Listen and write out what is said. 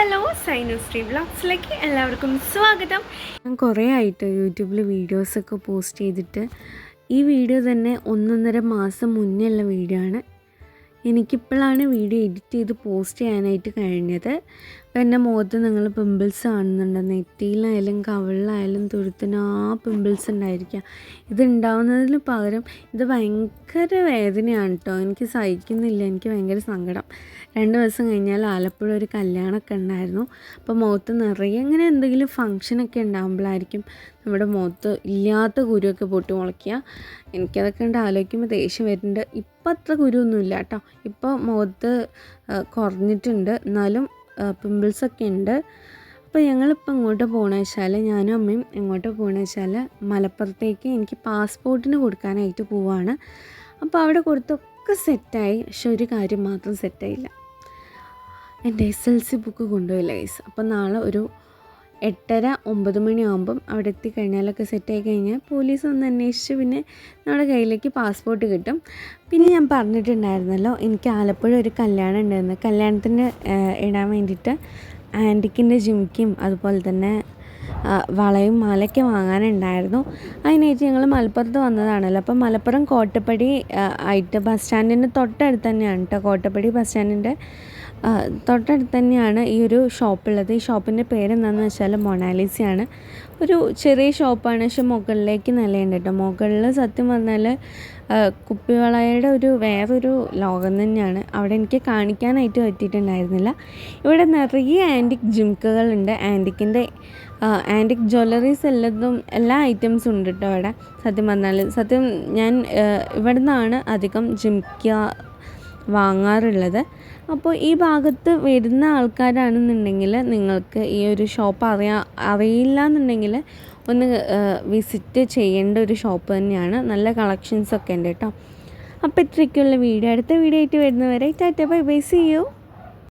Hello സൈനുശ്രീ വ്ളോഗ്സിലേക്ക് എല്ലാവർക്കും സ്വാഗതം. ഞാൻ കുറേ ആയിട്ട് യൂട്യൂബിൽ വീഡിയോസൊക്കെ പോസ്റ്റ് ചെയ്തിട്ട് ഈ വീഡിയോ തന്നെ 1.5 മാസം മുന്നേ ഉള്ള വീഡിയോ ആണ്. എനിക്കിപ്പോഴാണ് വീഡിയോ എഡിറ്റ് ചെയ്ത് പോസ്റ്റ് ചെയ്യാനായിട്ട് കഴിഞ്ഞത്. അപ്പോൾ എൻ്റെ മുഖത്ത് നിങ്ങൾ പിമ്പിൾസ് കാണുന്നുണ്ട്. നെറ്റിയിലായാലും കവിളിലായാലും തുരുത്തിന് പിമ്പിൾസ് ഉണ്ടായിരിക്കുക. ഇതുണ്ടാവുന്നതിന് പകരം ഇത് ഭയങ്കര വേദനയാണ് കേട്ടോ. എനിക്ക് സഹിക്കുന്നില്ല, എനിക്ക് ഭയങ്കര സങ്കടം. 2 ദിവസം കഴിഞ്ഞാൽ ആലപ്പുഴ ഒരു കല്യാണമൊക്കെ ഉണ്ടായിരുന്നു. അപ്പോൾ മുഖത്ത് നിറയെ അങ്ങനെ എന്തെങ്കിലും ഫങ്ഷനൊക്കെ ഉണ്ടാകുമ്പോഴായിരിക്കും നമ്മുടെ മുഖത്ത് ഇല്ലാത്ത കുരുവൊക്കെ പൊട്ടി മുളയ്ക്കുക. എനിക്കതൊക്കെ കണ്ട് ആലോചിക്കുമ്പോൾ ദേഷ്യം വരുന്നുണ്ട്. ഇപ്പം അത്ര കുരുവൊന്നുമില്ല കേട്ടോ. ഇപ്പോൾ മുഖത്ത് കുറഞ്ഞിട്ടുണ്ട്, എന്നാലും പിമ്പിൾസൊക്കെ ഉണ്ട്. അപ്പോൾ ഞങ്ങളിപ്പോൾ ഇങ്ങോട്ട് പോകണമെന്ന് വെച്ചാൽ, ഞാനും അമ്മയും എങ്ങോട്ട് പോകണമെന്ന് വെച്ചാൽ മലപ്പുറത്തേക്ക് എനിക്ക് പാസ്പോർട്ടിന് കൊടുക്കാനായിട്ട് പോവാണ്. അപ്പോൾ അവിടെ കൊടുത്തൊക്കെ സെറ്റായി, പക്ഷെ ഒരു കാര്യം മാത്രം സെറ്റായില്ല. എൻ്റെ SLC ബുക്ക് കൊണ്ടുപോയില്ല ഗൈസ്. അപ്പോൾ നാളെ ഒരു 8:30-9 മണിയാകുമ്പം അവിടെ എത്തിക്കഴിഞ്ഞാലൊക്കെ സെറ്റായി കഴിഞ്ഞാൽ പോലീസ് ഒന്ന് അന്വേഷിച്ച് പിന്നെ നമ്മുടെ കയ്യിലേക്ക് പാസ്പോർട്ട് കിട്ടും. പിന്നെ ഞാൻ പറഞ്ഞിട്ടുണ്ടായിരുന്നല്ലോ, എനിക്ക് ആലപ്പുഴ ഒരു കല്യാണം ഉണ്ടായിരുന്നു. കല്യാണത്തിന് ഇടാൻ വേണ്ടിയിട്ട് ആൻറ്റിക്കിൻ്റെ ജിമിക്കും അതുപോലെ തന്നെ വളയും മാലയ്ക്ക് വാങ്ങാനുണ്ടായിരുന്നു. അതിനായിട്ട് ഞങ്ങൾ മലപ്പുറത്ത് വന്നതാണല്ലോ. അപ്പോൾ മലപ്പുറം കോട്ടപ്പടി ആയിട്ട് ബസ് സ്റ്റാൻഡിൻ്റെ തൊട്ടടുത്ത് തന്നെയാണ് കേട്ടോ. കോട്ടപ്പടി ബസ് സ്റ്റാൻഡിൻ്റെ തൊട്ടടുത്ത് തന്നെയാണ് ഈ ഒരു ഷോപ്പുള്ളത്. ഈ ഷോപ്പിൻ്റെ പേരെന്താണെന്ന് വെച്ചാൽ മൊണാലിസയാണ്. ഒരു ചെറിയ ഷോപ്പാണ്, പക്ഷെ മുകളിലേക്ക് നിലയുണ്ട് കേട്ടോ. മുകളിൽ സത്യം പറഞ്ഞാൽ കുപ്പിവളയുടെ വേറൊരു ലോകം തന്നെയാണ്. അവിടെ എനിക്ക് കാണിക്കാനായിട്ട് പറ്റിയിട്ടുണ്ടായിരുന്നില്ല. ഇവിടെ നിറയെ ആൻറ്റിക് ജിംക്കകളുണ്ട്. ആൻറ്റിക് ജ്വല്ലറീസ് എല്ലാ ഐറ്റംസും ഉണ്ട് കേട്ടോ അവിടെ. സത്യം പറഞ്ഞാൽ ഞാൻ ഇവിടെ നിന്നാണ് അധികം ജിംക്ക വാങ്ങാറുള്ളത്. അപ്പോൾ ഈ ഭാഗത്ത് വരുന്ന ആൾക്കാരാണെന്നുണ്ടെങ്കിൽ നിങ്ങൾക്ക് ഈ ഒരു ഷോപ്പ് അറിയില്ല എന്നുണ്ടെങ്കിൽ ഒന്ന് വിസിറ്റ് ചെയ്യേണ്ട ഒരു ഷോപ്പ് തന്നെയാണ്. നല്ല കളക്ഷൻസൊക്കെ ഉണ്ട് കേട്ടോ. അപ്പോൾ ഇത്രയ്ക്കുള്ള വീഡിയോ, അടുത്ത വീഡിയോ ആയിട്ട് വരുന്നവരെ tata bye bye, see U.